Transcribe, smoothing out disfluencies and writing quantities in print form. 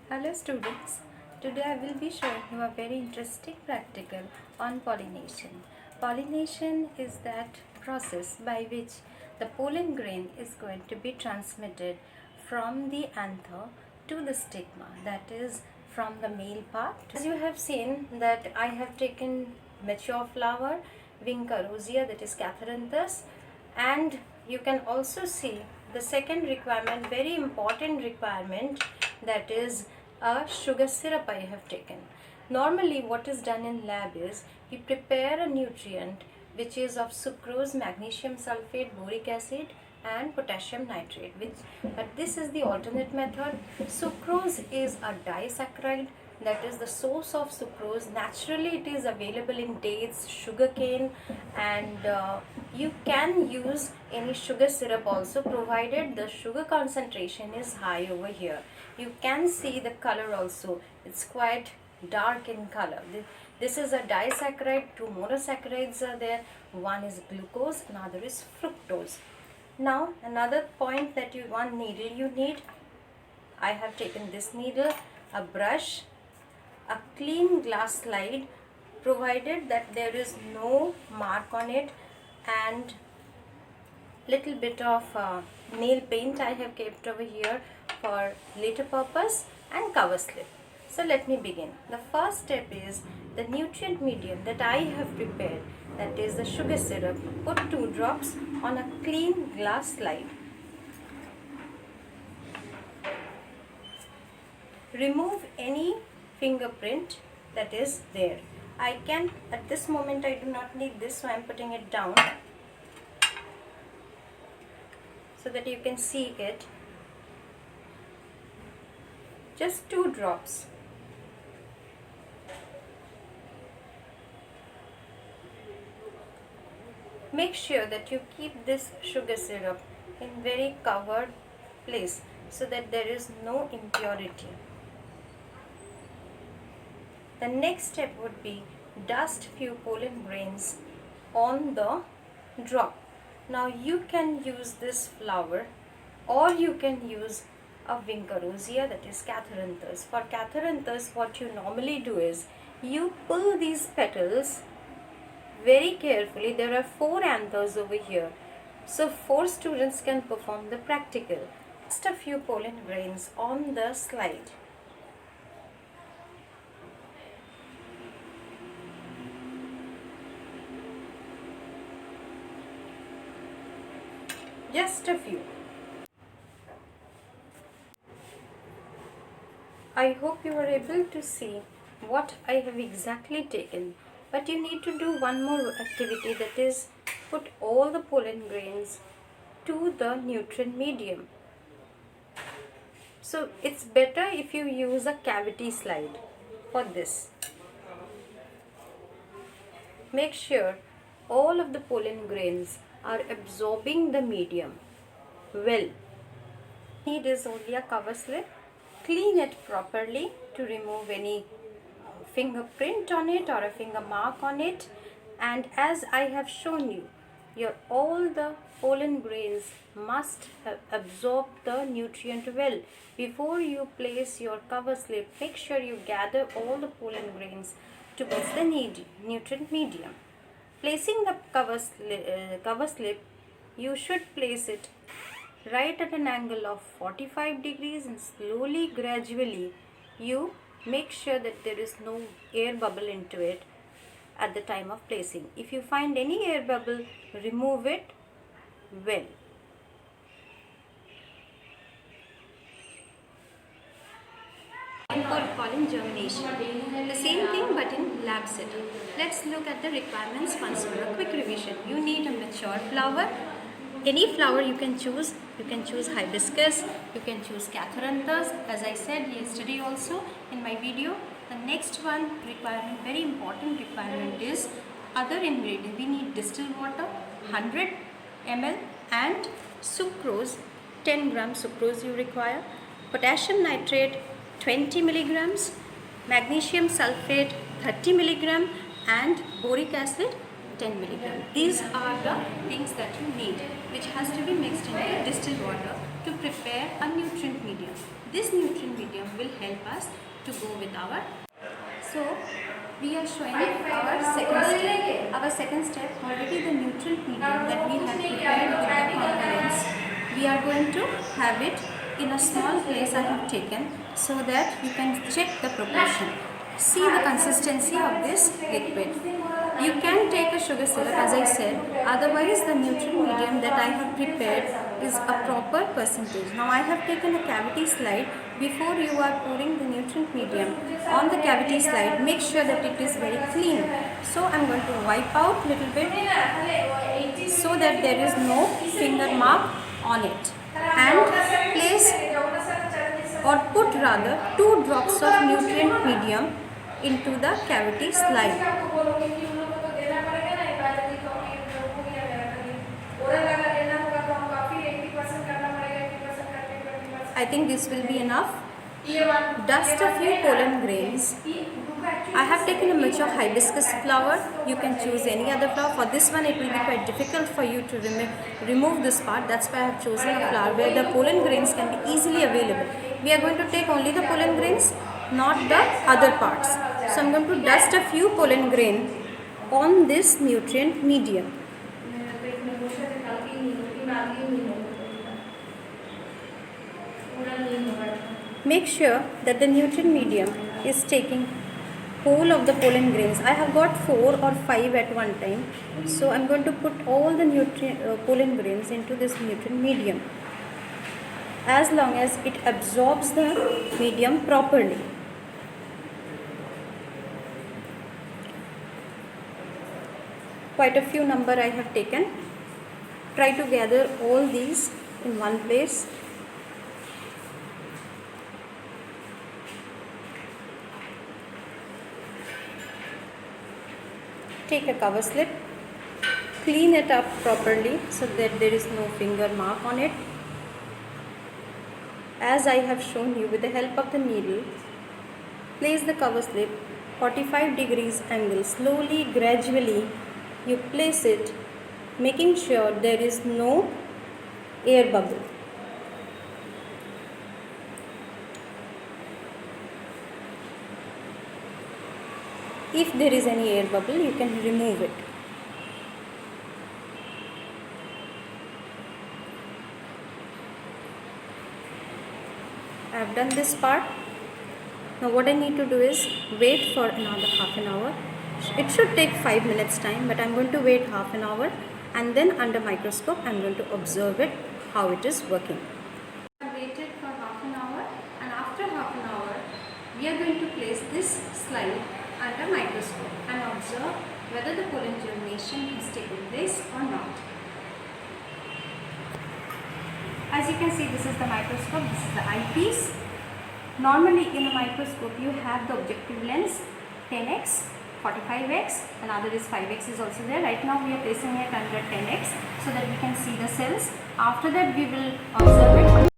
Hello students, today I will be showing you a very interesting practical on pollination. Pollination is that process by which the pollen grain is going to be transmitted from the anther to the stigma, that is from the male part. As you have seen that I have taken mature flower, Vinca rosea, that is Catharanthus, and you can also see the second requirement, very important requirement, that is a sugar syrup I have taken. Normally what is done in lab is we prepare a nutrient which is of sucrose, magnesium sulfate, boric acid and potassium nitrate, but this is the alternate method. Sucrose is a disaccharide, that is the source of sucrose. Naturally it is available in dates, sugarcane, and you can use any sugar syrup also, provided the sugar concentration is high over here. You can see the color also, it's quite dark in color. This is a disaccharide, two monosaccharides are there, one is glucose, another is fructose. Now another point that one needle you need, I have taken this needle, a brush, a clean glass slide, provided that there is no mark on it, and little bit of nail paint I have kept over here for later purpose, and cover slip. So let me begin. The first step is the nutrient medium that I have prepared, that is the sugar syrup. Put 2 drops on a clean glass slide. Remove any fingerprint that is there. I can, at this moment I do not need this, so I am putting it down so that you can see it. Just 2 drops. Make sure that you keep this sugar syrup in very covered place so that there is no impurity. The next step would be dust few pollen grains on the drop. Now you can use this flower, or you can use a Vinca rosea, that is Catharanthus. For Catharanthus, what you normally do is you pull these petals very carefully. There are 4 anthers over here, so 4 students can perform the practical. Just a few pollen grains on the slide. Just a few. I hope you are able to see what I have exactly taken, but you need to do one more activity, that is put all the pollen grains to the nutrient medium. So it's better if you use a cavity slide for this. Make sure all of the pollen grains are absorbing the medium well. Need is only a cover slip. Clean it properly to remove any fingerprint on it or a finger mark on it, and as I have shown you, all the pollen grains must have absorbed the nutrient well. Before you place your cover slip, make sure you gather all the pollen grains towards the nutrient medium. Placing the cover slip, you should place it right at an angle of 45 degrees, and slowly, gradually, you make sure that there is no air bubble into it at the time of placing. If you find any air bubble, remove it well. Called pollen germination. The same thing but in lab setup. Let's look at the requirements once more. A quick revision. You need a mature flower. Any flower you can choose. You can choose hibiscus, you can choose Catharanthus, as I said yesterday also in my video. The next one requirement, very important requirement, is other ingredient. We need distilled water 100 ml and sucrose, 10 grams sucrose you require, potassium nitrate 20 milligrams, magnesium sulfate 30 milligram, and boric acid 10 milligram. These are the things that you need, which has to be mixed into distilled water to prepare a nutrient medium. This nutrient medium medium will help us to go with our. So we are showing our second step. Our second step, already the neutral medium that we have prepared with the components, we are going to have it in a small place I have taken so that you can check the proportion. See the consistency of this liquid. You can take a sugar syrup as I said, otherwise the neutral medium that I have prepared is a proper percentage. Now I have taken a cavity slide. Before you are pouring the nutrient medium on the cavity slide, make sure that it is very clean. So I am going to wipe out little bit so that there is no finger mark on it, and place or put rather 2 drops of nutrient medium into the cavity slide. I think this will be enough. Dust a few pollen grains. I have taken a mature hibiscus flower. You can choose any other flower. For this one it will be quite difficult for you to remove this part. That's why I have chosen a flower where the pollen grains can be easily available. We are going to take only the pollen grains, not the other parts. So I am going to dust a few pollen grain on this nutrient medium. Make sure that the nutrient medium is taking whole of the pollen grains. I have got 4 or 5 at one time. So I am going to put all the pollen grains into this nutrient medium as long as it absorbs the medium properly. Quite a few number I have taken. Try to gather all these in one place. Take a cover slip, clean it up properly so that there is no finger mark on it. As I have shown you with the help of the needle, place the cover slip 45 degrees angle. Slowly, gradually you place it, making sure there is no air bubble. If there is any air bubble, you can remove it. I have done this part. Now what I need to do is wait for another half an hour. It should take 5 minutes time, but I am going to wait half an hour, and then under microscope I am going to observe it, how it is working. I waited for half an hour, and after half an hour we are going to place this slide under microscope and observe whether the pollen germination has taken place or not. As you can see, this is the microscope, this is the eyepiece. Normally in a microscope you have the objective lens 10x, 45x, another is 5x is also there. Right now we are placing it under 10x so that we can see the cells. After that we will observe it.